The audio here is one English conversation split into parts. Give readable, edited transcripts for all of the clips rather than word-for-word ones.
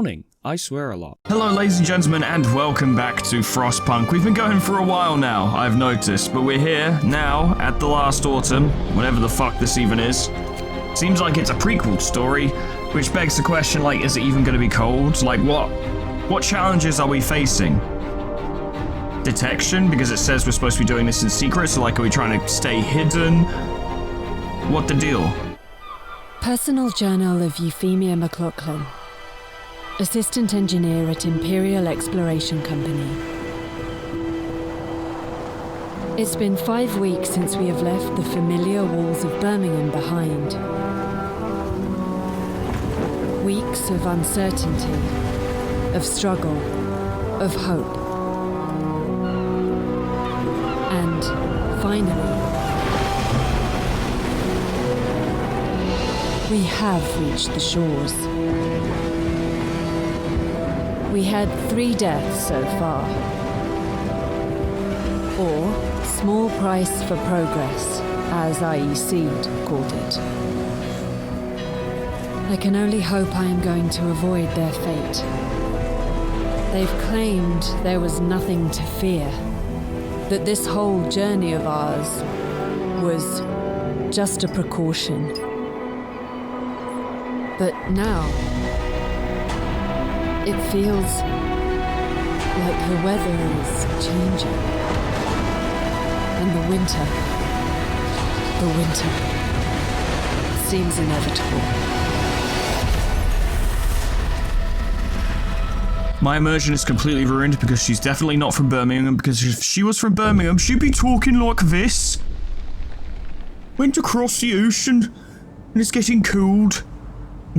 morning. I swear a lot. Hello ladies and gentlemen, and welcome back to Frostpunk. We've been going for a while now, I've noticed, but we're here now at the last autumn, whatever the fuck this even is. Seems like it's a prequel story, which begs the question, like, is it even going to be cold? Like, what challenges are we facing? Detection, because it says we're supposed to be doing this in secret, so like, are we trying to stay hidden? What the deal? Personal Journal of Euphemia McLaughlin, Assistant Engineer at Imperial Exploration Company. It's been 5 weeks since we have left the familiar walls of Birmingham behind. Weeks of uncertainty, of struggle, of hope. And finally, we have reached the shores. We had 3 deaths so far. Or small price for progress, as IEC called it. I can only hope I am going to avoid their fate. They've claimed there was nothing to fear, that this whole journey of ours was just a precaution. But now, it feels like the weather is changing. And the winter seems inevitable. My immersion is completely ruined because she's definitely not from Birmingham, because if she was from Birmingham, she'd be talking like this. Went across the ocean, and it's getting cold.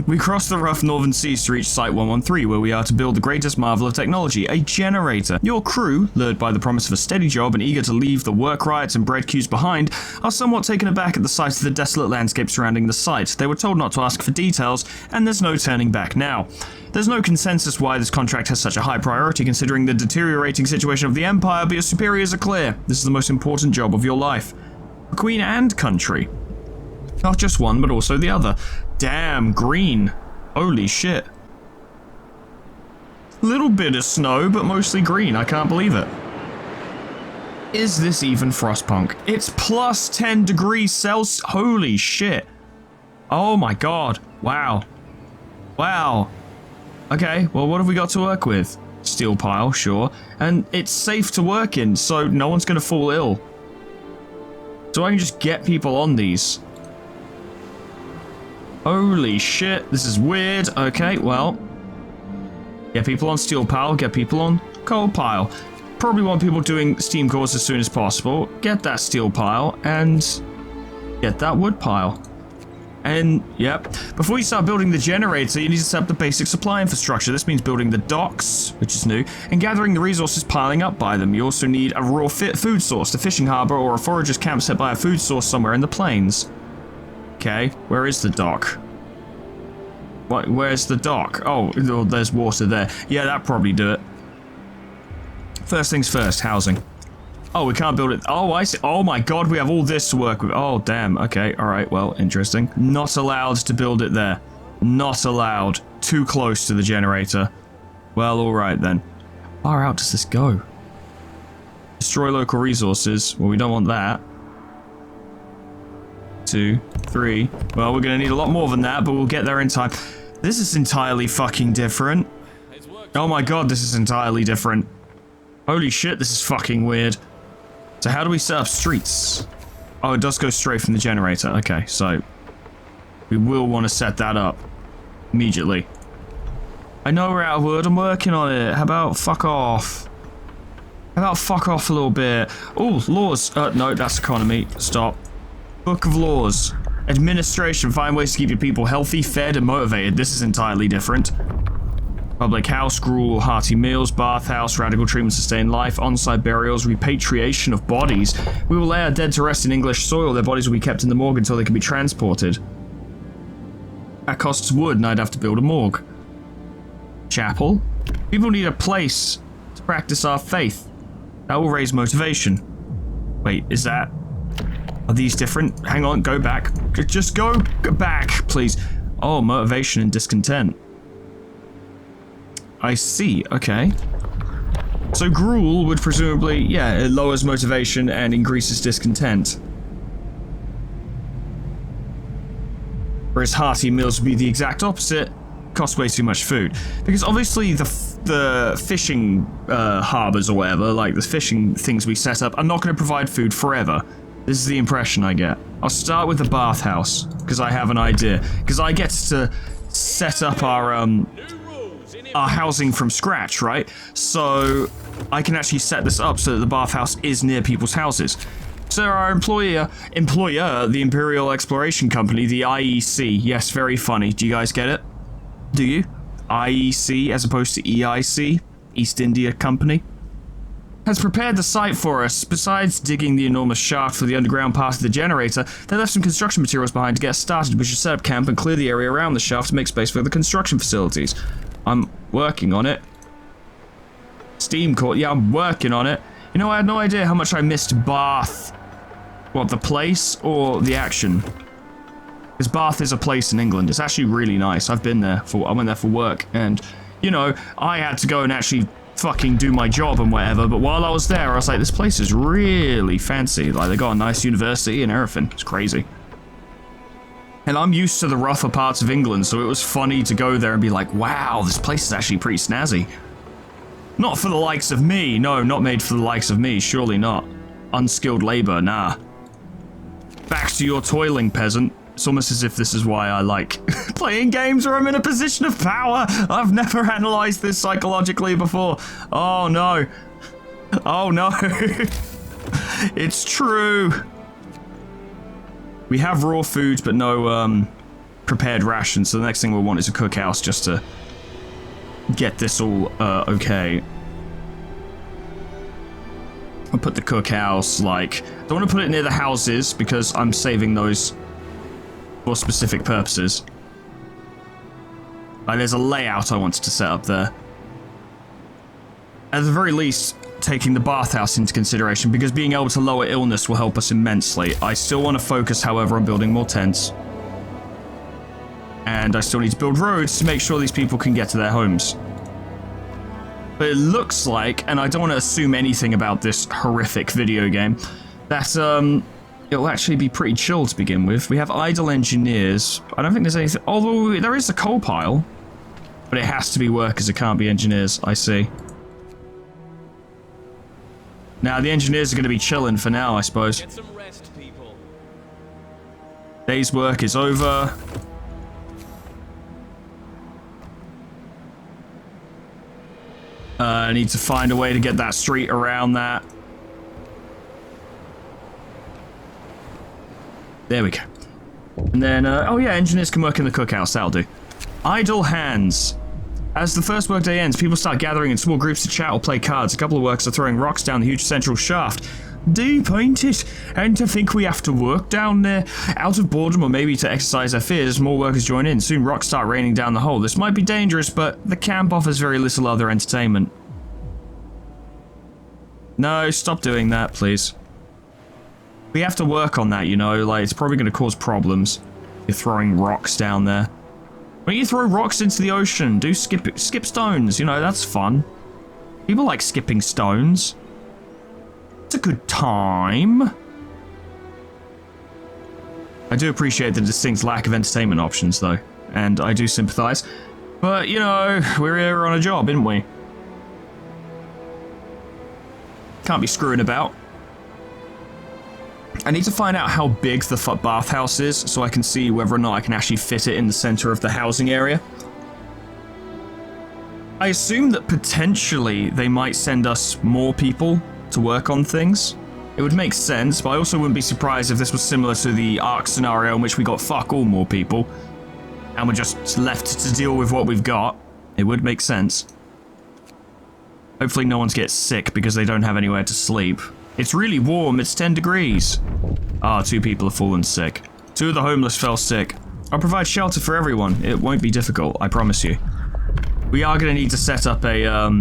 We crossed the rough northern seas to reach Site 113, where we are to build the greatest marvel of technology, a generator. Your crew, lured by the promise of a steady job and eager to leave the work riots and bread queues behind, are somewhat taken aback at the sight of the desolate landscape surrounding the site. They were told not to ask for details, and there's no turning back now. There's no consensus why this contract has such a high priority considering the deteriorating situation of the Empire, but your superiors are clear. This is the most important job of your life. For Queen and country. Not just one, but also the other. Damn, green. Holy shit. Little bit of snow, but mostly green. I can't believe it. Is this even Frostpunk? It's plus 10 degrees Celsius. Holy shit. Oh my god. Wow. Wow. Okay, well, what have we got to work with? Steel pile, sure. And it's safe to work in, so no one's going to fall ill. So I can just get people on these. Holy shit, this is weird. Okay, well. Get people on steel pile, get people on coal pile. Probably want people doing steam cores as soon as possible. Get that steel pile and get that wood pile. And, yep, before you start building the generator, you need to set up the basic supply infrastructure. This means building the docks, which is new, and gathering the resources piling up by them. You also need a raw food source, a fishing harbor, or a forager's camp set by a food source somewhere in the plains. Okay, where is the dock? What? Where's the dock? Oh, there's water there. Yeah, that'd probably do it. First things first, housing. Oh, we can't build it. Oh, I see. Oh my god, we have all this to work with. Oh, damn. Okay, alright, well, interesting. Not allowed to build it there. Not allowed. Too close to the generator. Well, alright then. How far out does this go? Destroy local resources. Well, we don't want that. 2, 3. Well, we're gonna need a lot more than that, but we'll get there in time. This is entirely fucking different. Oh my god, this is entirely different. Holy shit, this is fucking weird. So how do we set up streets? Oh, it does go straight from the generator. Okay, so we will want to set that up immediately. I know we're out of wood. I'm working on it. How about fuck off? How about fuck off a little bit? Oh, laws. No, that's economy. Stop. Book of laws. Administration. Find ways to keep your people healthy, fed, and motivated. This is entirely different. Public house, gruel, hearty meals, bathhouse, radical treatment, sustained life, on-site burials, repatriation of bodies. We will lay our dead to rest in English soil. Their bodies will be kept in the morgue until they can be transported. That costs wood, and I'd have to build a morgue. Chapel. People need a place to practice our faith. That will raise motivation. Wait, is that... Are these different? Hang on, go back. Just go back, please. Oh, motivation and discontent. I see, okay. So gruel would presumably, yeah, it lowers motivation and increases discontent. Whereas hearty meals would be the exact opposite, cost way too much food. Because obviously the fishing harbors or whatever, like the fishing things we set up, are not going to provide food forever. This is the impression I get. I'll start with the bathhouse, because I have an idea. Because I get to set up our housing from scratch, right? So I can actually set this up so that the bathhouse is near people's houses. So our employer, the Imperial Exploration Company, the IEC, yes, very funny. Do you guys get it? Do you? IEC as opposed to EIC, East India Company, has prepared the site for us. Besides digging the enormous shaft for the underground part of the generator, they left some construction materials behind to get us started. We should set up camp and clear the area around the shaft to make space for the construction facilities. I'm working on it. Steam court, yeah, I'm working on it. You know, I had no idea how much I missed Bath. What, the place or the action? Because Bath is a place in England. It's actually really nice. I went there for work, and, you know, I had to go and actually fucking do my job and whatever, but while I was there, I was like, this place is really fancy. Like, they got a nice university and everything. It's crazy. And I'm used to the rougher parts of England, so it was funny to go there and be like, wow, this place is actually pretty snazzy. Not for the likes of me. No, not made for the likes of me. Surely not. Unskilled labor, nah. Back to your toiling, peasant. It's almost as if this is why I like playing games where I'm in a position of power. I've never analyzed this psychologically before. Oh no. Oh no. It's true. We have raw foods, but no prepared rations. So the next thing we'll want is a cookhouse just to get this all okay. I'll put the cookhouse, like, don't want to put it near the houses because I'm saving those for specific purposes. Like, there's a layout I wanted to set up there. At the very least, taking the bathhouse into consideration, because being able to lower illness will help us immensely. I still want to focus, however, on building more tents. And I still need to build roads to make sure these people can get to their homes. But it looks like, and I don't want to assume anything about this horrific video game, that it'll actually be pretty chill to begin with. We have idle engineers. I don't think there's anything, although there is a coal pile. But it has to be workers, it can't be engineers, I see. Now, the engineers are going to be chilling for now, I suppose. Get some rest, people. Day's work is over. I need to find a way to get that street around that. There we go. And then, oh yeah, engineers can work in the cookhouse, that'll do. Idle hands. As the first workday ends, people start gathering in small groups to chat or play cards. A couple of workers are throwing rocks down the huge central shaft. Deep, ain't it? And to think we have to work down there. Out of boredom or maybe to exercise their fears, more workers join in. Soon rocks start raining down the hole. This might be dangerous, but the camp offers very little other entertainment. No, stop doing that, please. We have to work on that, you know, like, it's probably going to cause problems. You're throwing rocks down there. Why don't you throw rocks into the ocean? Do skip stones, you know, that's fun. People like skipping stones. It's a good time. I do appreciate the distinct lack of entertainment options, though, and I do sympathize. But, you know, we're here on a job, aren't we? Can't be screwing about. I need to find out how big the bathhouse is so I can see whether or not I can actually fit it in the center of the housing area. I assume that potentially they might send us more people to work on things. It would make sense, but I also wouldn't be surprised if this was similar to the Ark scenario in which we got fuck all more people and we're just left to deal with what we've got. It would make sense. Hopefully no one gets sick because they don't have anywhere to sleep. It's really warm, it's 10 degrees. Ah, 2 people have fallen sick. 2 of the homeless fell sick. I'll provide shelter for everyone. It won't be difficult, I promise you. We are going to need to set up a,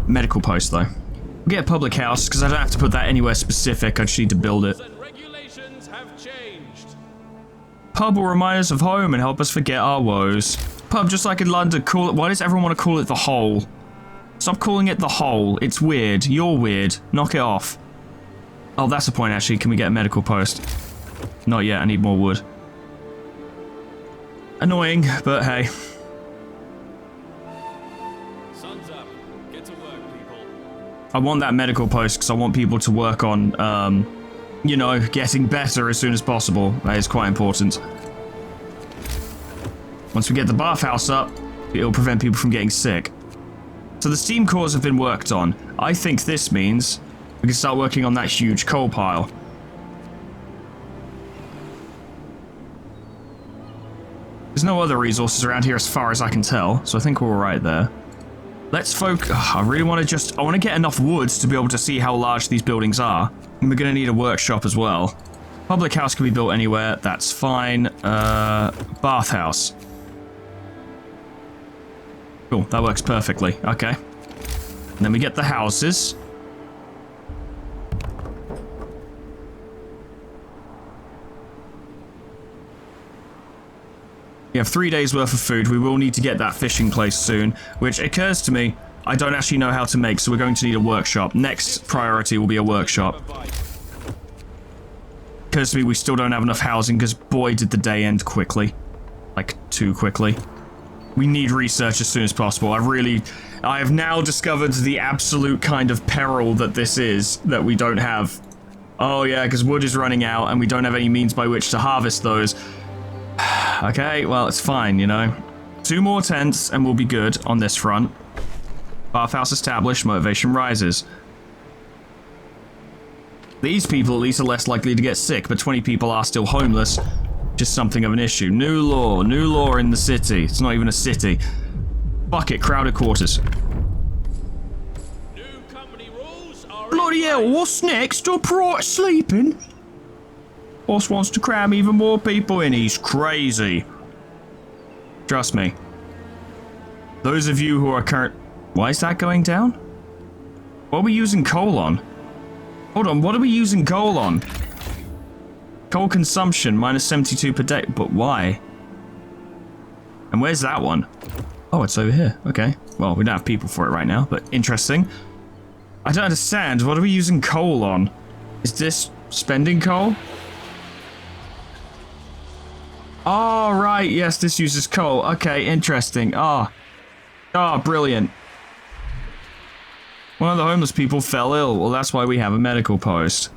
medical post, though. We'll get a public house, because I don't have to put that anywhere specific, I just need to build it. Regulations have changed. Pub will remind us of home and help us forget our woes. pub just like in London. Call it. Why does everyone want to call it the Hole? Stop calling it the Hole. It's weird. You're weird. Knock it off. Oh, that's the point, actually. Can we get a medical post? Not yet. I need more wood. Annoying, but hey. Sun's up. Get to work, people. I want that medical post because I want people to work on, you know, getting better as soon as possible. That is quite important. Once we get the bathhouse up, it'll prevent people from getting sick. So the steam cores have been worked on. I think this means we can start working on that huge coal pile. There's no other resources around here as far as I can tell, so I think we're all right there. Let's focus. I really want to I want to get enough woods to be able to see how large these buildings are. And we're going to need a workshop as well. Public house can be built anywhere. That's fine. Bathhouse. Cool, that works perfectly. Okay. And then we get the houses. We have 3 days worth of food. We will need to get that fishing place soon, which occurs to me, I don't actually know how to make, so we're going to need a workshop. Next priority will be a workshop. Occurs to me we still don't have enough housing, because boy did the day end quickly. Like, too quickly. We need research as soon as possible. I have now discovered the absolute kind of peril that this is, that we don't have. Oh yeah, because wood is running out, and we don't have any means by which to harvest those. Okay, well, it's fine, you know. 2 more tents, and we'll be good on this front. Bathhouse established, motivation rises. These people, at least, are less likely to get sick, but 20 people are still homeless. Just something of an issue. New law in the city. It's not even a city. Fuck it, crowded quarters. New company rules are Bloody hell, what's next? Upright sleeping? Boss wants to cram even more people in. He's crazy. Trust me. Those of you who are current... Why is that going down? What are we using coal on? Hold on, what are we using coal on? Coal consumption, minus 72 per day. But why? And where's that one? Oh, it's over here. Okay. Well, we don't have people for it right now, but interesting. I don't understand. What are we using coal on? Is this spending coal? Oh, right. Yes, this uses coal. Okay, interesting. Ah. Oh, brilliant. One of the homeless people fell ill. Well, that's why we have a medical post.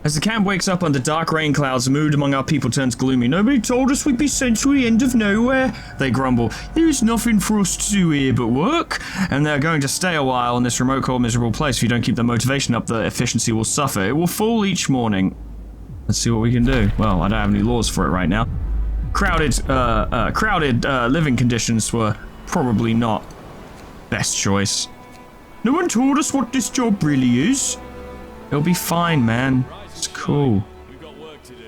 As the camp wakes up under dark rain clouds, the mood among our people turns gloomy. Nobody told us we'd be sent to the end of nowhere, they grumble. There's nothing for us to do here but work. And they're going to stay a while in this remote, cold, miserable place. If you don't keep their motivation up, the efficiency will suffer. It will fall each morning. Let's see what we can do. Well, I don't have any laws for it right now. Crowded living conditions were probably not best choice. No one told us what this job really is. It'll be fine, man. It's cool. We've got work to do.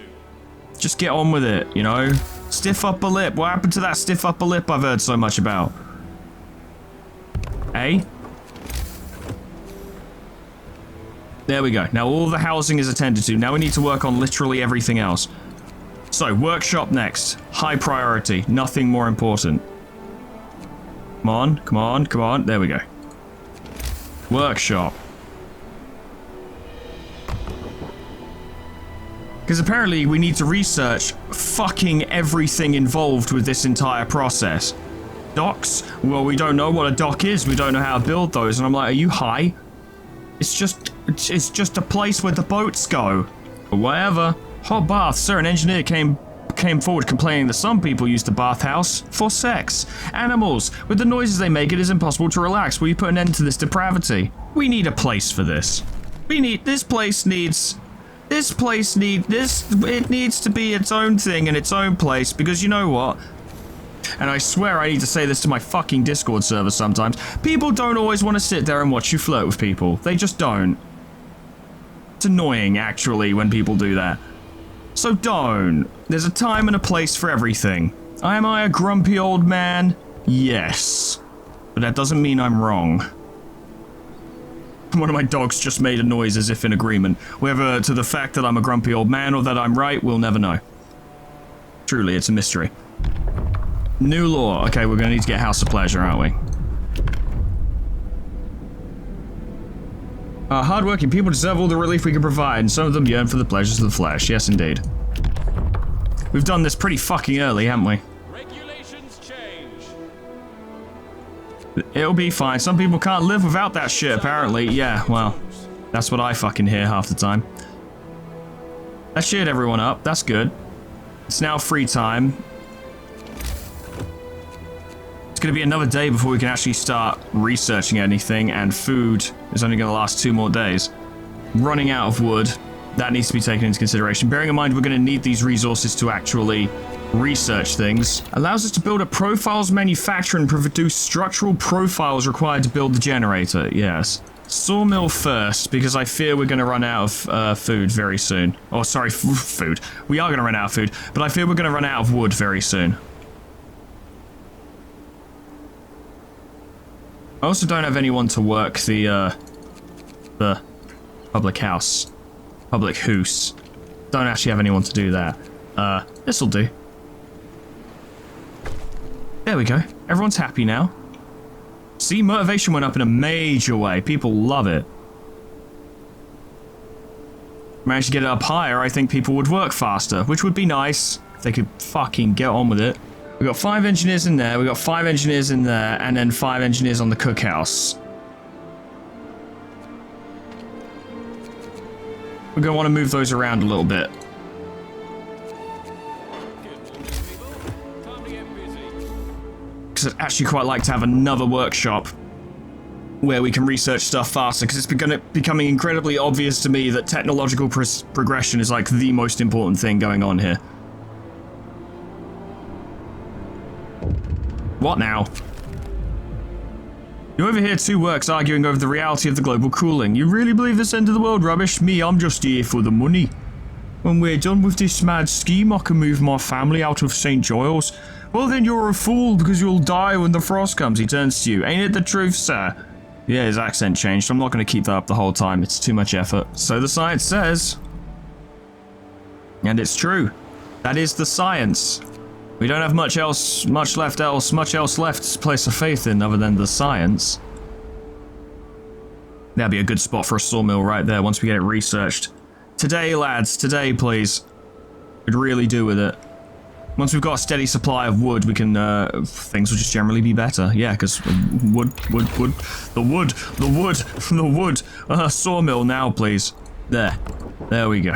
Just get on with it, you know? Stiff upper lip. What happened to that stiff upper lip I've heard so much about? Eh? There we go. Now all the housing is attended to. Now we need to work on literally everything else. So, workshop next. High priority. Nothing more important. Come on, come on, come on. There we go. Workshop. Because apparently we need to research fucking everything involved with this entire process. Docks? Well, we don't know what a dock is. We don't know how to build those. And I'm like, are you high? It's just a place where the boats go. Or whatever. Hot bath. Sir, an engineer came forward complaining that some people use the bathhouse for sex. Animals. With the noises they make, it is impossible to relax. Will you put an end to this depravity? We need a place for this. It needs to be its own thing in its own place, because you know what? And I swear I need to say this to my fucking Discord server sometimes. People don't always want to sit there and watch you flirt with people. They just don't. It's annoying, actually, when people do that. So don't. There's a time and a place for everything. Am I a grumpy old man? Yes. But that doesn't mean I'm wrong. One of my dogs just made a noise as if in agreement. Whether to the fact that I'm a grumpy old man or that I'm right, we'll never know. Truly, it's a mystery. New law. Okay, we're gonna need to get House of Pleasure, aren't we? Hardworking people deserve all the relief we can provide, and some of them yearn for the pleasures of the flesh. Yes, indeed. We've done this pretty fucking early, haven't we? Regulations change. It'll be fine. Some people can't live without that shit, apparently. Yeah, well, that's what I fucking hear half the time. That cheered everyone up. That's good. It's now free time. It's going to be another day before we can actually start researching anything, and food is only going to last 2 more days. Running out of wood, that needs to be taken into consideration. Bearing in mind we're going to need these resources to actually research things. Allows us to build a profiles manufacturer and produce structural profiles required to build the generator. Yes. Sawmill first, because I fear we're going to run out of food very soon. Oh, sorry, food. We are going to run out of food, but I fear we're going to run out of wood very soon. I also don't have anyone to work the public house. Public house. Don't actually have anyone to do that. This'll do. There we go. Everyone's happy now. See, motivation went up in a major way. People love it. Managed to get it up higher, I think people would work faster, which would be nice if they could fucking get on with it. We got 5 engineers in there, we got 5 engineers in there, and then 5 engineers on the cookhouse. We're gonna want to move those around a little bit. Because I'd actually quite like to have another workshop where we can research stuff faster, because it's becoming incredibly obvious to me that technological progression is like the most important thing going on here. What now? You overhear 2 works arguing over the reality of the global cooling. You really believe this end of the world rubbish? Me, I'm just here for the money. When we're done with this mad scheme, I can move my family out of St. Giles. Well then you're a fool, because you'll die when the frost comes. He turns to you. Ain't it the truth, sir? Yeah, his accent changed. I'm not going to keep that up the whole time. It's too much effort. So the science says. And it's true. That is the science. We don't have much else left to place a faith in other than the science. That'd be a good spot for a sawmill right there once we get it researched. Today, lads, today, please. Could really do with it. Once we've got a steady supply of wood, we can, things will just generally be better. Yeah, because wood. The wood. Sawmill now, please. There we go.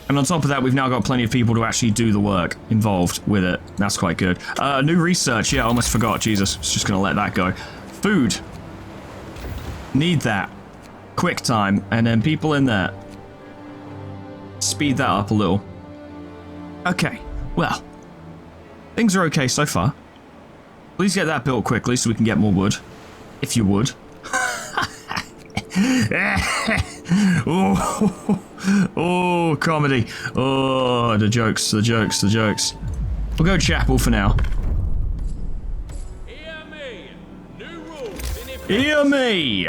And on top of that, we've now got plenty of people to actually do the work involved with it. That's quite good. New research. Yeah, I almost forgot. Jesus. I was just going to let that go. Food. Need that. Quick time. And then people in there. Speed that up a little. Okay. Well. Things are okay so far. Please get that built quickly so we can get more wood. If you would. Oh, comedy. Oh, the jokes. We'll go chapel for now. Hear me. New rules in effect. Hear me.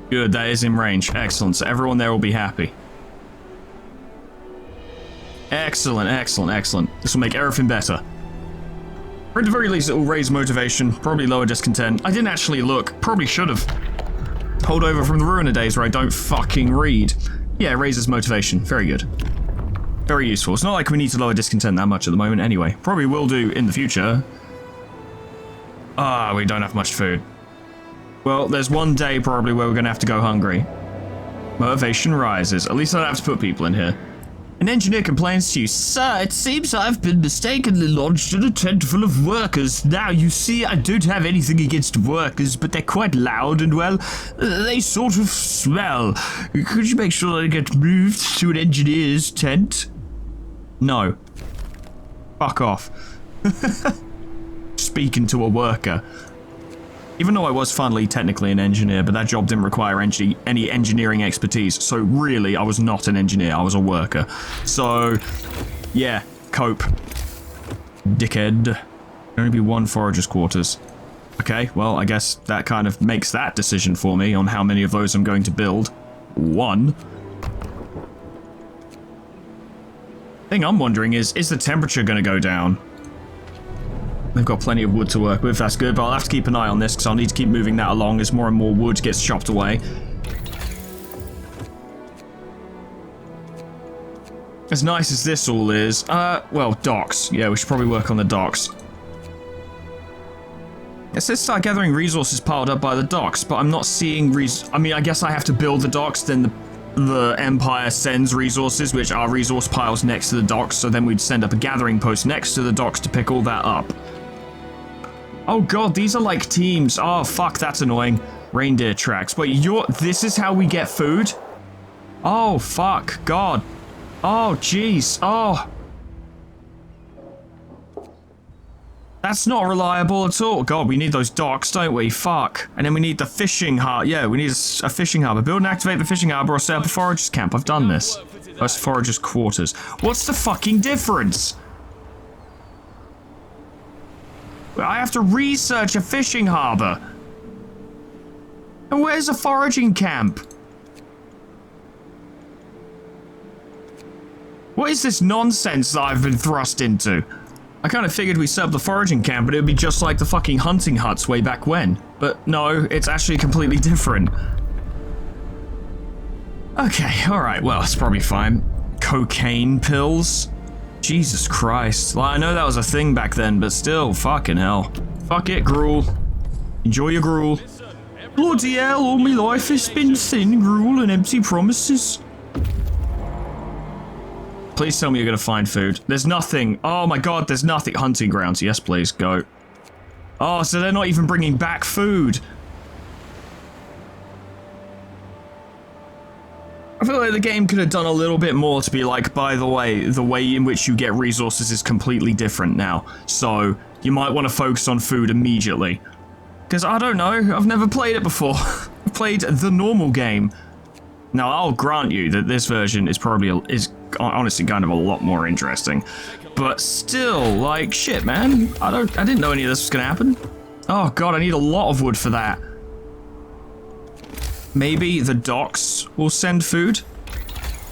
Good, that is in range. Excellent. So everyone there will be happy. Excellent. This will make everything better. Or at the very least, it will raise motivation, probably lower discontent. I didn't actually look. Probably should have. Hold over from the Ruiner days where I don't fucking read. Yeah, it raises motivation. Very good. Very useful. It's not like we need to lower discontent that much at the moment anyway. Probably will do in the future. We don't have much food. Well, there's one day probably where we're going to have to go hungry. Motivation rises. At least I don't have to put people in here. An engineer complains to you, "Sir, it seems I've been mistakenly lodged in a tent full of workers. Now, you see, I don't have anything against workers, but they're quite loud and, well, they sort of smell. Could you make sure they get moved to an engineer's tent?" No. Fuck off. Speaking to a worker. Even though I was finally technically an engineer, but that job didn't require any engineering expertise, so really I was not an engineer, I was a worker. So, yeah, cope. Dickhead. There'll only be 1 forager's quarters. Okay, well, I guess that kind of makes that decision for me on how many of those I'm going to build. 1. thing I'm wondering is the temperature going to go down? They've got plenty of wood to work with, that's good, but I'll have to keep an eye on this because I'll need to keep moving that along as more and more wood gets chopped away. As nice as this all is, well, docks. Yeah, we should probably work on the docks. It says start gathering resources piled up by the docks, but I'm not seeing I mean, I guess I have to build the docks, then the Empire sends resources, which are resource piles next to the docks, so then we'd send up a gathering post next to the docks to pick all that up. Oh god, these are like teams. Oh fuck, that's annoying. Reindeer tracks. Wait, this is how we get food? Oh fuck, god. Oh jeez, oh. That's not reliable at all. God, we need those docks, don't we? Fuck. And then we need the fishing harbor. Yeah, we need a fishing harbor. Build and activate the fishing harbor or set up a forager's camp. I've done this. That's forager's quarters. What's the fucking difference? I have to research a fishing harbor. And where's a foraging camp? What is this nonsense that I've been thrust into? I kind of figured we set up the foraging camp, but it would be just like the fucking hunting huts way back when. But no, it's actually completely different. Okay, alright, well, it's probably fine. Cocaine pills? Jesus Christ. Well, I know that was a thing back then, but still, fucking hell. Fuck it, gruel. Enjoy your gruel. Bloody hell, all my life has been thin gruel and empty promises. Please tell me you're gonna find food. There's nothing. Oh my god, there's nothing. Hunting grounds. Yes, please, go. Oh, so they're not even bringing back food. I feel like the game could have done a little bit more to be like, by the way in which you get resources is completely different now. So, you might want to focus on food immediately. Because, I don't know, I've never played it before. I've played the normal game. Now, I'll grant you that this version is probably, honestly kind of a lot more interesting. But still, like, shit, man. I didn't know any of this was gonna happen. Oh god, I need a lot of wood for that. Maybe the docks will send food?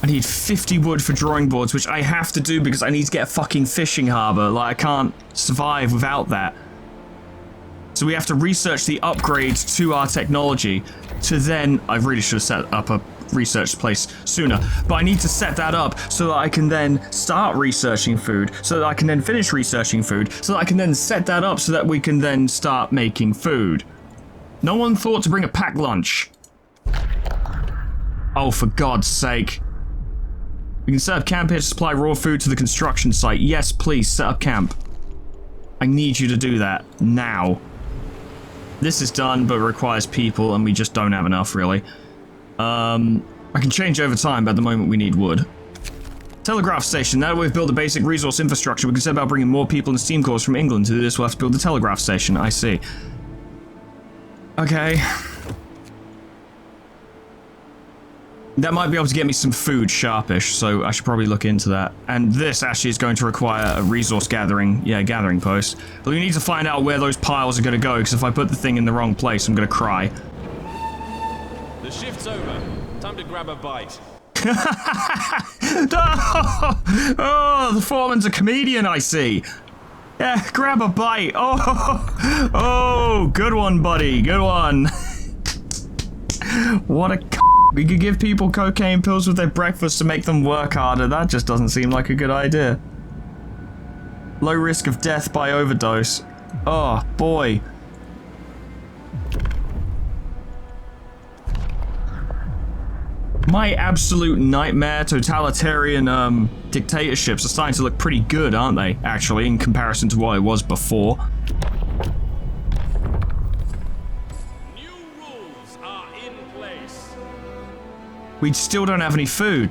I need 50 wood for drawing boards, which I have to do because I need to get a fucking fishing harbor. Like, I can't survive without that. So we have to research the upgrades to our technology to then... I really should have set up a research place sooner, but I need to set that up so that I can then start researching food, so that I can then finish researching food, so that I can then set that up so that we can then start making food. No one thought to bring a packed lunch. Oh, for God's sake. We can set up camp here to supply raw food to the construction site. Yes, please, set up camp. I need you to do that now. This is done, but requires people, and we just don't have enough, really. I can change over time, but at the moment we need wood. Telegraph station. Now that we've built a basic resource infrastructure, we can set about bringing more people and steam cores from England. To do this, we'll have to build the telegraph station. I see. Okay. That might be able to get me some food sharpish, so I should probably look into that. And this actually is going to require a resource gathering post. But we need to find out where those piles are going to go, because if I put the thing in the wrong place, I'm going to cry. The shift's over. Time to grab a bite. Oh, the Foreman's a comedian, I see. Yeah, grab a bite. Oh, good one, buddy. Good one. What a we could give people cocaine pills with their breakfast to make them work harder. That just doesn't seem like a good idea. Low risk of death by overdose. Oh, boy. My absolute nightmare totalitarian dictatorships are starting to look pretty good, aren't they, actually, in comparison to what it was before. New rules are in place. We still don't have any food.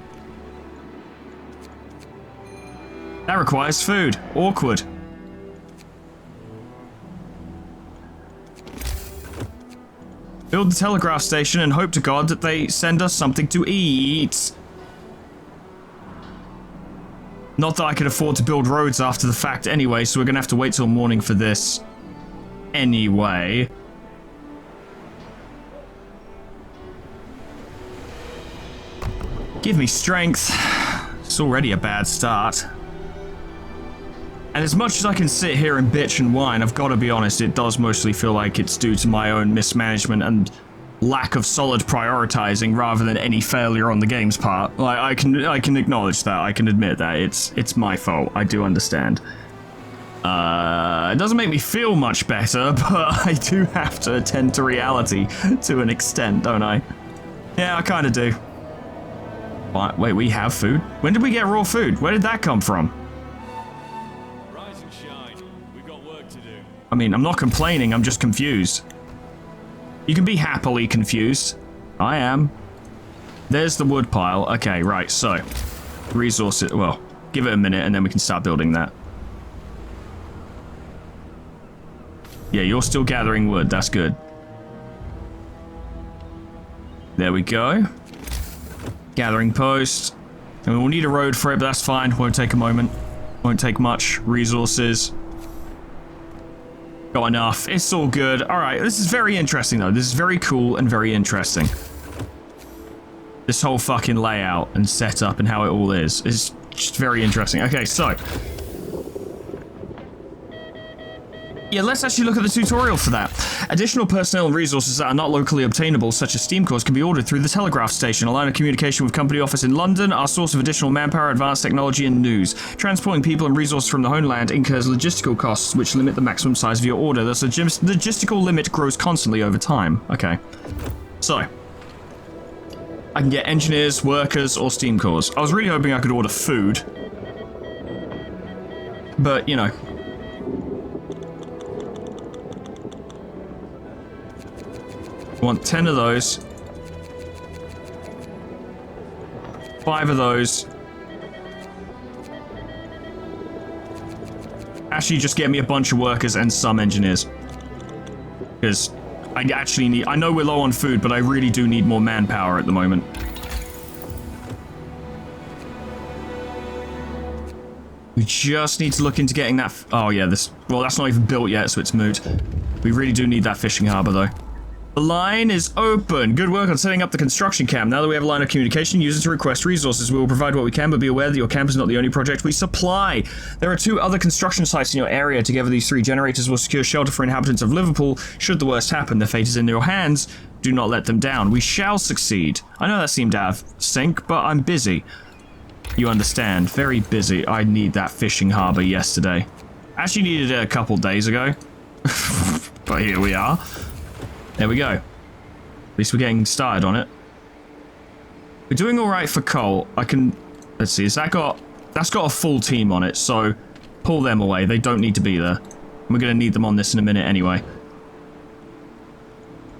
That requires food. Awkward. Build the telegraph station and hope to God that they send us something to eat. Not that I can afford to build roads after the fact anyway, so we're gonna have to wait till morning for this. Anyway. Give me strength. It's already a bad start. And as much as I can sit here and bitch and whine, I've got to be honest, it does mostly feel like it's due to my own mismanagement and lack of solid prioritizing rather than any failure on the game's part. Like, I can acknowledge that, I can admit that, it's my fault, I do understand. It doesn't make me feel much better, but I do have to attend to reality to an extent, don't I? Yeah, I kinda do. What? Wait, we have food? When did we get raw food? Where did that come from? Rise and shine. We've got work to do. I mean, I'm not complaining, I'm just confused. You can be happily confused. I am. There's the wood pile. Okay, right, so. Resources, well, give it a minute and then we can start building that. Yeah, you're still gathering wood, that's good. There we go. Gathering post. And we'll need a road for it, but that's fine. Won't take a moment. Won't take much. Resources. Got enough. It's all good. Alright, this is very interesting though. This is very cool and very interesting. This whole fucking layout and setup and how it all is just very interesting. Okay, so. Yeah, let's actually look at the tutorial for that. Additional personnel and resources that are not locally obtainable, such as steam cores, can be ordered through the telegraph station, a line of communication with company office in London, our source of additional manpower, advanced technology, and news. Transporting people and resources from the homeland incurs logistical costs, which limit the maximum size of your order. Thus, the logistical limit grows constantly over time. Okay. So. I can get engineers, workers, or steam cores. I was really hoping I could order food. But, you know. I want 10 of those. 5 of those. Actually, just get me a bunch of workers and some engineers. Because I actually need... I know we're low on food, but I really do need more manpower at the moment. We just need to look into getting that... Oh, yeah, this... Well, that's not even built yet, so it's moot. We really do need that fishing harbor, though. The line is open. Good work on setting up the construction camp. Now that we have a line of communication, use it to request resources. We will provide what we can, but be aware that your camp is not the only project we supply. There are 2 other construction sites in your area. Together, these 3 generators will secure shelter for inhabitants of Liverpool. Should the worst happen, their fate is in your hands. Do not let them down. We shall succeed. I know that seemed out of sync, but I'm busy. You understand. Very busy. I need that fishing harbor yesterday. Actually needed it a couple days ago. But here we are. There we go. At least we're getting started on it. We're doing alright for coal. I can... Let's see, has that got... That's got a full team on it, so... Pull them away. They don't need to be there. We're going to need them on this in a minute anyway.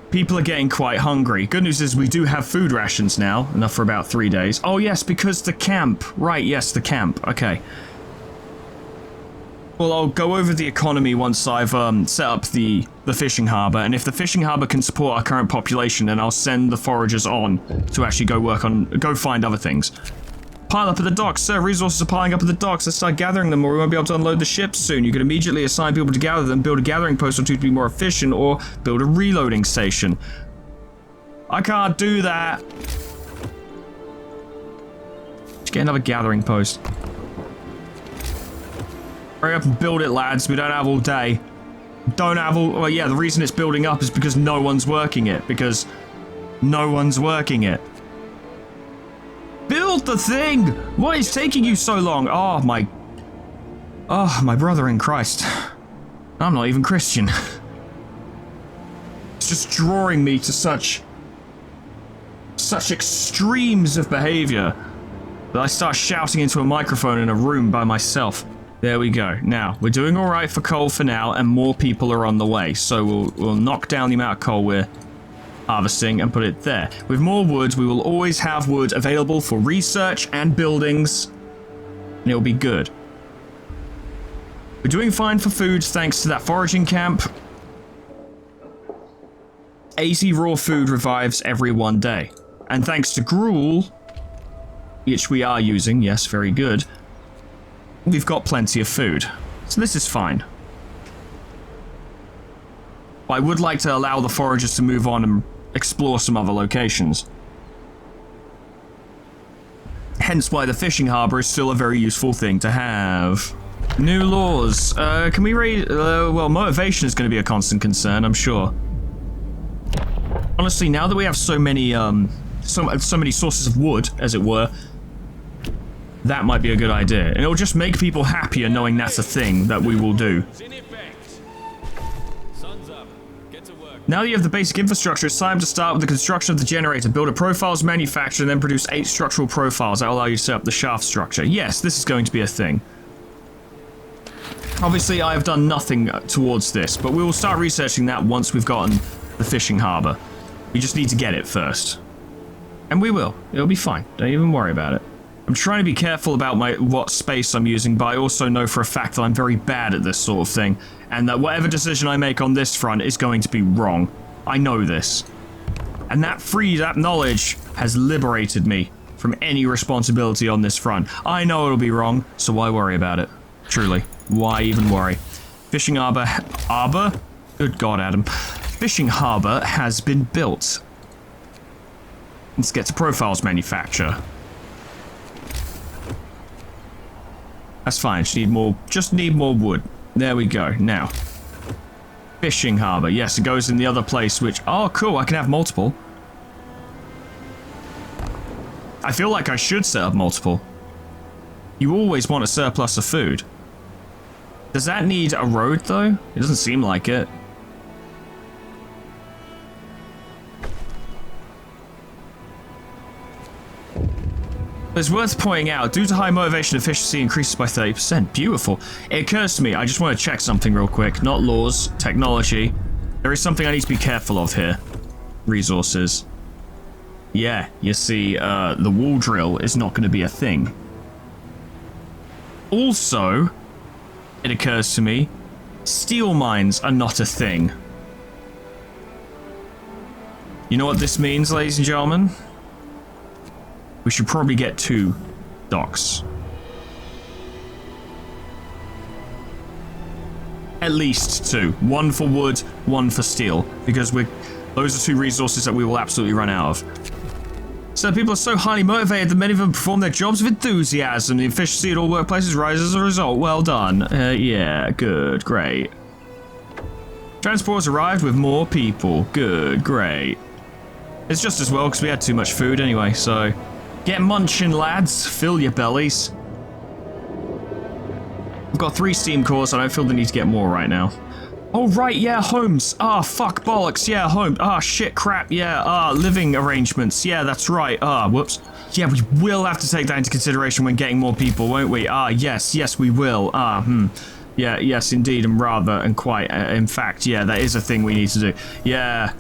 People are getting quite hungry. Good news is we do have food rations now. Enough for about 3 days. Oh yes, because the camp. Right, yes, the camp. Okay. Well, I'll go over the economy once I've set up the fishing harbor, and if the fishing harbor can support our current population, then I'll send the foragers on to actually go find other things. Pile up at the docks, sir. Resources are piling up at the docks. Let's start gathering them, or we won't be able to unload the ships soon. You can immediately assign people to gather them, build a gathering post or 2 to be more efficient, or build a reloading station. I can't do that. Let's get another gathering post. Hurry up and build it, lads. We don't have all day. Don't have all... Well, yeah, the reason it's building up is because no one's working it. Because no one's working it. Build the thing! What is taking you so long? Oh, my brother in Christ. I'm not even Christian. It's just drawing me to such extremes of behavior that I start shouting into a microphone in a room by myself. There we go. Now, we're doing all right for coal for now, and more people are on the way. So we'll knock down the amount of coal we're harvesting and put it there. With more wood, we will always have wood available for research and buildings, and it'll be good. We're doing fine for food thanks to that foraging camp. 80 raw food revives every 1 day. And thanks to gruel, which we are using, yes, very good, we've got plenty of food. So this is fine. I would like to allow the foragers to move on and explore some other locations. Hence why the fishing harbor is still a very useful thing to have. New laws. Can we raise... well, motivation is going to be a constant concern, I'm sure. Honestly, now that we have so many, so many sources of wood, as it were, that might be a good idea. And it'll just make people happier knowing that's a thing that we will do. Now that you have the basic infrastructure, it's time to start with the construction of the generator. Build a profiles manufacture and then produce 8 structural profiles that will allow you to set up the shaft structure. Yes, this is going to be a thing. Obviously, I have done nothing towards this, but we will start researching that once we've gotten the fishing harbor. We just need to get it first. And we will. It'll be fine. Don't even worry about it. I'm trying to be careful about what space I'm using, but I also know for a fact that I'm very bad at this sort of thing, and that whatever decision I make on this front is going to be wrong. I know this. And that knowledge has liberated me from any responsibility on this front. I know it'll be wrong, so why worry about it? Truly. Why even worry? Fishing harbor? Good God, Adam. Fishing harbor has been built. Let's get to profiles manufacture. That's fine, just need more wood. There we go, now. Fishing harbor, yes, it goes in the other place, which, oh cool, I can have multiple. I feel like I should set up multiple. You always want a surplus of food. Does that need a road though? It doesn't seem like it. It's worth pointing out, due to high motivation, efficiency increases by 30%. Beautiful. It occurs to me, I just want to check something real quick. Not laws, technology. There is something I need to be careful of here. Resources. Yeah, you see, the wall drill is not going to be a thing. Also, it occurs to me, steel mines are not a thing. You know what this means, ladies and gentlemen? We should probably get 2 docks. At least 2. 1 for wood, 1 for steel. Because those are 2 resources that we will absolutely run out of. So people are so highly motivated that many of them perform their jobs with enthusiasm. The efficiency at all workplaces rises as a result. Well done. Yeah, good, great. Transport's arrived with more people. Good, great. It's just as well because we had too much food anyway, so... Get munching, lads. Fill your bellies. We've got 3 steam cores. I don't feel the need to get more right now. Oh, right, yeah, homes. Ah, fuck, bollocks. Yeah, home. Ah, shit, crap. Yeah, living arrangements. Yeah, that's right. Whoops. Yeah, we will have to take that into consideration when getting more people, won't we? Yes, we will. Yeah, yes, indeed, and rather, and quite. In fact, yeah, that is a thing we need to do. Yeah,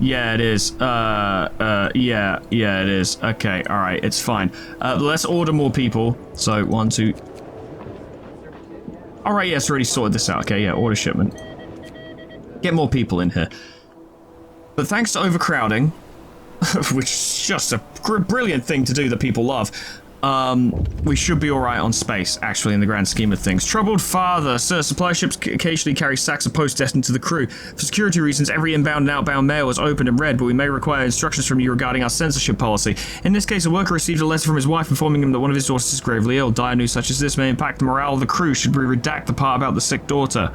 it is. Yeah, it is. Okay, alright, it's fine. Let's order more people. So, 1, 2... Alright, yes, already sorted this out. Okay, yeah, order shipment. Get more people in here. But thanks to overcrowding, which is just a brilliant thing to do that people love, we should be alright on space, actually, in the grand scheme of things. Troubled father. Sir, supply ships occasionally carry sacks of post destined to the crew. For security reasons, every inbound and outbound mail is opened and read, but we may require instructions from you regarding our censorship policy. In this case, a worker received a letter from his wife informing him that one of his daughters is gravely ill. Dire news such as this may impact the morale of the crew. Should we redact the part about the sick daughter?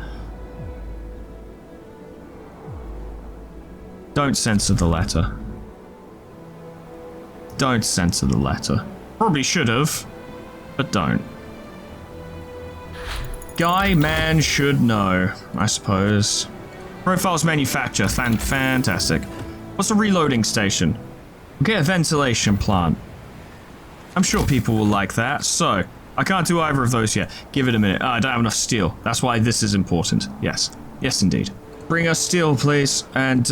Don't censor the letter. Don't censor the letter. Probably should have, but don't. Guy, man, should know, I suppose. Profiles manufacture, fantastic. What's a reloading station? We'll get a ventilation plant. I'm sure people will like that, so I can't do either of those yet. Give it a minute. I don't have enough steel. That's why this is important. Yes, indeed. Bring us steel, please, and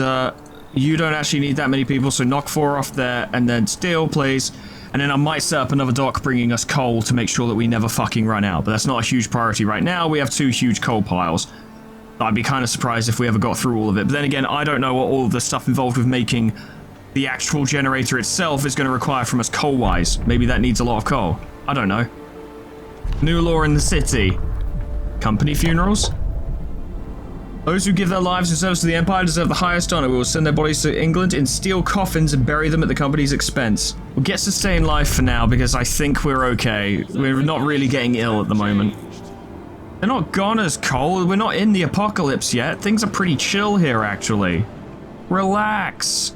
you don't actually need that many people, so knock 4 off there, and then steel, please. And then I might set up another dock bringing us coal to make sure that we never fucking run out. But that's not a huge priority right now. We have 2 huge coal piles. I'd be kind of surprised if we ever got through all of it. But then again, I don't know what all of the stuff involved with making the actual generator itself is going to require from us coal-wise. Maybe that needs a lot of coal. I don't know. New law in the city. Company funerals? Those who give their lives in service to the Empire deserve the highest honor. We will send their bodies to England in steel coffins and bury them at the company's expense. We'll get to stay in life for now because I think we're okay. We're not really getting ill at the moment. They're not goners, Cole. We're not in the apocalypse yet. Things are pretty chill here, actually. Relax.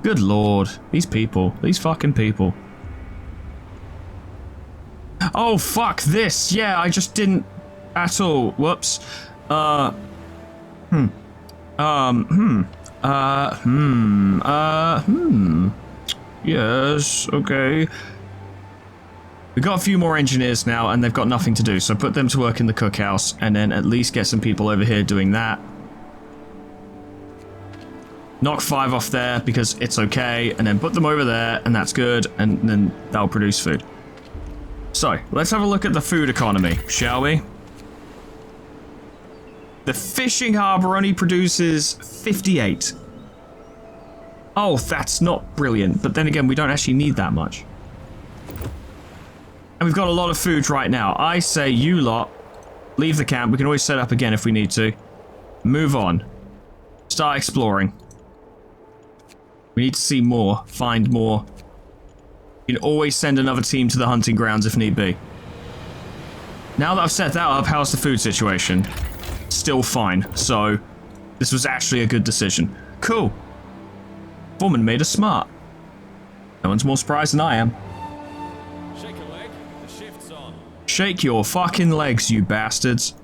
Good lord. These people. These fucking people. Oh, fuck this. Yeah, I just didn't at all. Whoops. Yes, okay. We got a few more engineers now, and they've got nothing to do, so put them to work in the cookhouse, and then at least get some people over here doing that. Knock 5 off there, because it's okay, and then put them over there, and that's good, and then that'll produce food. So, let's have a look at the food economy, shall we? The fishing harbor only produces 58. Oh, that's not brilliant, but then again, we don't actually need that much. And we've got a lot of food right now. I say you lot, leave the camp. We can always set up again if we need to. Move on. Start exploring. We need to see more, find more. You can always send another team to the hunting grounds if need be. Now that I've set that up, how's the food situation? Still fine, so this was actually a good decision. Cool. Foreman made us smart. No one's more surprised than I am. Shake a leg. The shift's on. Shake your fucking legs, you bastards.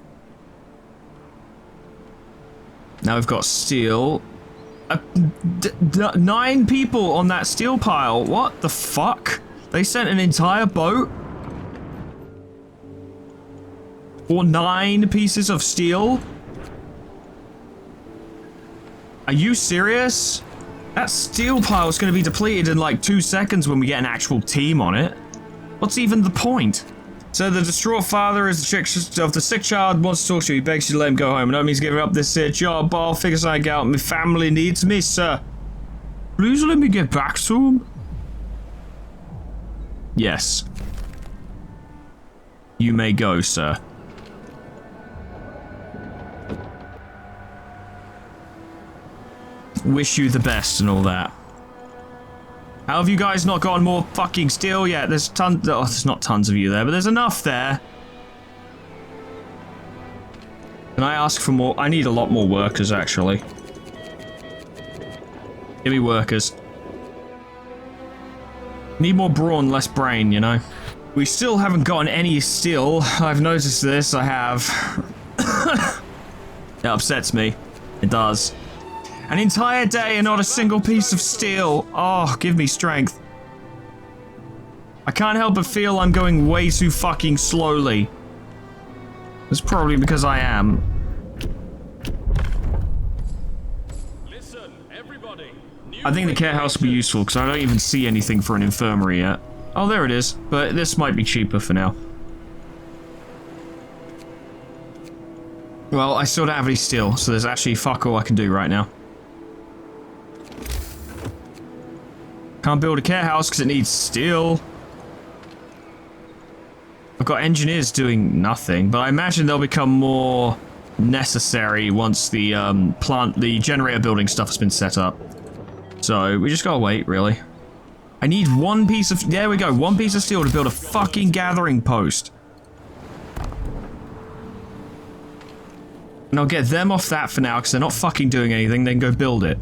Now we've got steel. 9 people on that steel pile. What the fuck? They sent an entire boat? For 9 pieces of steel? Are you serious? That steel pile is going to be depleted in like 2 seconds when we get an actual team on it. What's even the point? So the distraught father is the sick child wants to talk to you. He begs you to let him go home. No means giving up this job, but I'll figure something out. My family needs me, sir. Please let me get back to him. Yes. You may go, sir. Wish you the best and all that. How have you guys not gotten more fucking steel yet? There's tons. Oh, there's not tons of you there, but there's enough there. Can I ask for more? I need a lot more workers, actually. Give me workers. Need more brawn, less brain, you know? We still haven't gotten any steel. I've noticed this, I have. It upsets me. It does. An entire day and not a single piece of steel. Oh, give me strength. I can't help but feel I'm going way too fucking slowly. It's probably because I am. Listen, everybody. I think the care house will be useful because I don't even see anything for an infirmary yet. Oh, there it is. But this might be cheaper for now. Well, I still don't have any steel, so there's actually fuck all I can do right now. Can't build a care house because it needs steel. I've got engineers doing nothing, but I imagine they'll become more necessary once the the generator building stuff has been set up. So we just gotta wait, really. I need 1 piece of, there we go, 1 piece of steel to build a fucking gathering post. And I'll get them off that for now because they're not fucking doing anything, then go build it.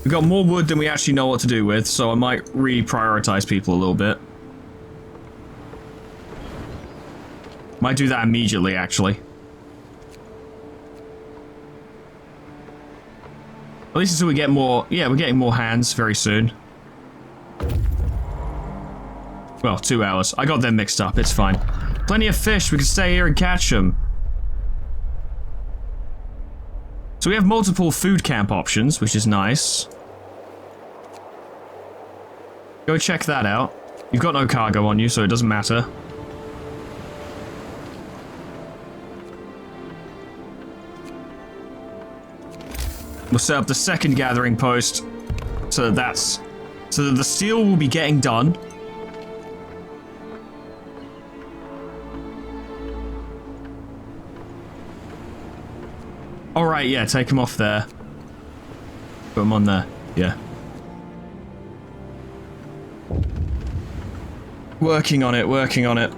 We've got more wood than we actually know what to do with, so I might reprioritize people a little bit. Might do that immediately, actually. At least until we get more... Yeah, we're getting more hands very soon. Well, 2 hours. I got them mixed up, it's fine. Plenty of fish, we can stay here and catch them. So we have multiple food camp options, which is nice. Go check that out. You've got no cargo on you, so it doesn't matter. We'll set up the second gathering post, so that the steel will be getting done. Alright, yeah, take him off there. Put him on there, yeah. Working on it, working on it.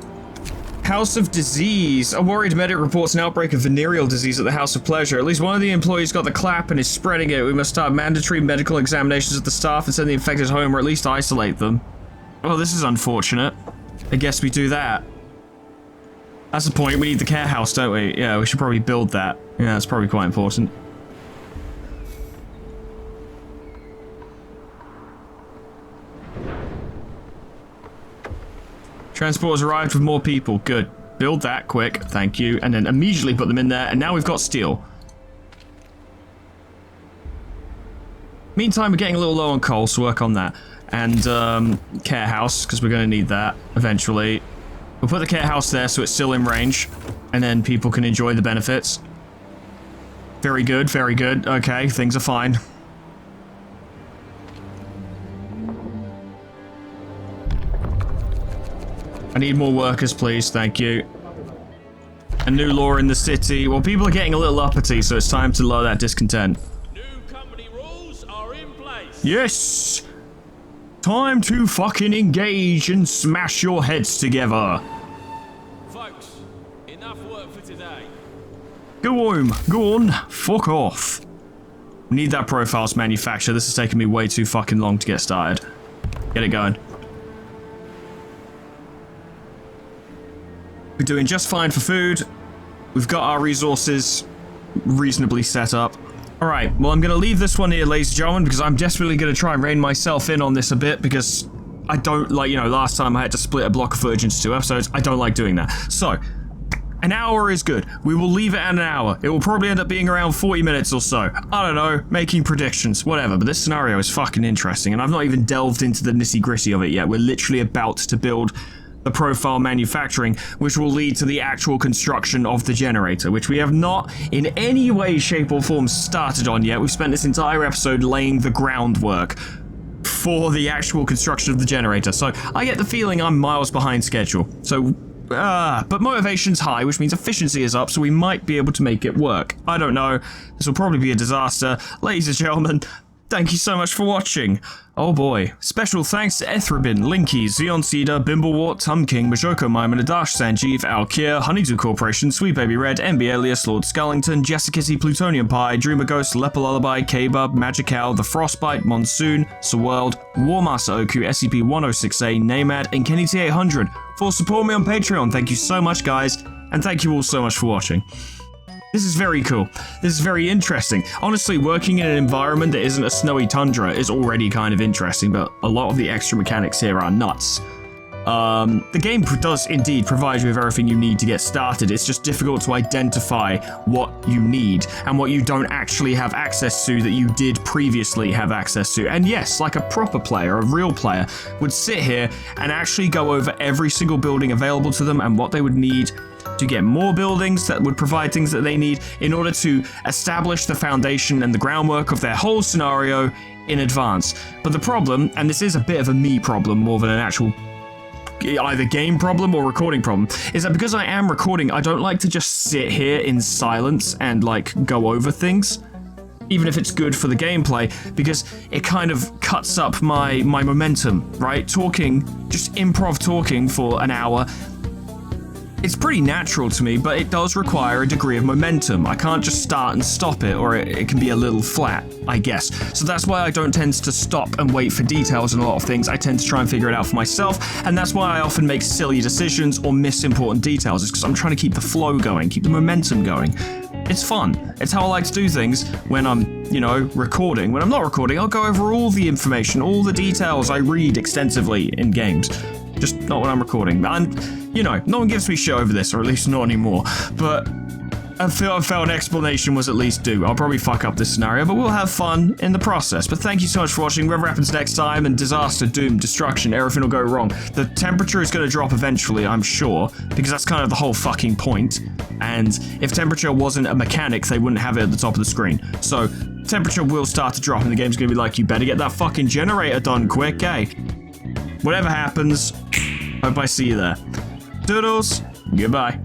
House of Disease. A worried medic reports an outbreak of venereal disease at the House of Pleasure. At least one of the employees got the clap and is spreading it. We must start mandatory medical examinations of the staff and send the infected home, or at least isolate them. Well, this is unfortunate. I guess we do that. That's the point. We need the care house, don't we? Yeah, we should probably build that. Yeah, that's probably quite important. Transport has arrived with more people. Good. Build that quick. Thank you. And then immediately put them in there. And now we've got steel. Meantime, we're getting a little low on coal, so work on that. And care house, because we're going to need that eventually. We'll put the care house there so it's still in range. And then people can enjoy the benefits. Very good, very good. Okay, things are fine. I need more workers, please. Thank you. A new law in the city. Well, people are getting a little uppity, so it's time to lower that discontent. New company rules are in place. Yes! Time to fucking engage and smash your heads together. Folks, enough work for today. Go home. Go on. Fuck off. We need that profiles manufacture. This is taking me way too fucking long to get started. Get it going. We're doing just fine for food. We've got our resources reasonably set up. Alright, well I'm going to leave this one here, ladies and gentlemen, because I'm desperately going to try and rein myself in on this a bit, because I don't like, you know, last time I had to split a block of footage into 2 episodes. I don't like doing that. So, an hour is good. We will leave it at an hour. It will probably end up being around 40 minutes or so. I don't know, making predictions, whatever, but this scenario is fucking interesting, and I've not even delved into the nitty-gritty of it yet. We're literally about to build the profile manufacturing, which will lead to the actual construction of the generator, which we have not in any way, shape, or form started on yet. We've spent this entire episode laying the groundwork for the actual construction of the generator, so I get the feeling I'm miles behind schedule. So, but motivation's high, which means efficiency is up, so we might be able to make it work. I don't know. This will probably be a disaster. Ladies and gentlemen, thank you so much for watching. Oh boy. Special thanks to Ethrabin, Linky, Xeon Cedar, Bimblewart, Tum King, Majoko Mime, Adash Sanjeev, Alkier, Honeydew Corporation, Sweet Baby Red, MB Elias, Lord Skullington, Jessicity, Plutonium Pie, Dreamer Ghost, Leper Lullaby, K-Bub, Magical, The Frostbite, Monsoon, World, Warmaster Oku, SCP-106A, Namad, and Kenny T800 for support me on Patreon. Thank you so much, guys, and thank you all so much for watching. This is very cool. This is very interesting. Honestly, working in an environment that isn't a snowy tundra is already kind of interesting, but a lot of the extra mechanics here are nuts. The game does indeed provide you with everything you need to get started. It's just difficult to identify what you need and what you don't actually have access to that you did previously have access to. And yes, like a proper player, a real player, would sit here and actually go over every single building available to them and what they would need to get more buildings that would provide things that they need in order to establish the foundation and the groundwork of their whole scenario in advance. But the problem, and this is a bit of a me problem more than an actual either game problem or recording problem, is that because I am recording, I don't like to just sit here in silence and like go over things, even if it's good for the gameplay, because it kind of cuts up my momentum, right? Talking, just improv talking for an hour, it's pretty natural to me, but it does require a degree of momentum. I can't just start and stop it, or it can be a little flat, I guess. So that's why I don't tend to stop and wait for details in a lot of things. I tend to try and figure it out for myself, and that's why I often make silly decisions or miss important details. It's because I'm trying to keep the flow going, keep the momentum going. It's fun. It's how I like to do things when I'm, you know, recording. When I'm not recording, I'll go over all the information, all the details I read extensively in games. Just not when I'm recording. And, you know, no one gives me shit over this, or at least not anymore. But I felt an explanation was at least due. I'll probably fuck up this scenario, but we'll have fun in the process. But thank you so much for watching. Whatever happens next time, and disaster, doom, destruction, everything will go wrong. The temperature is going to drop eventually, I'm sure, because that's kind of the whole fucking point. And if temperature wasn't a mechanic, they wouldn't have it at the top of the screen. So temperature will start to drop, and the game's going to be like, you better get that fucking generator done quick, eh? Whatever happens, hope I see you there. Doodles, goodbye.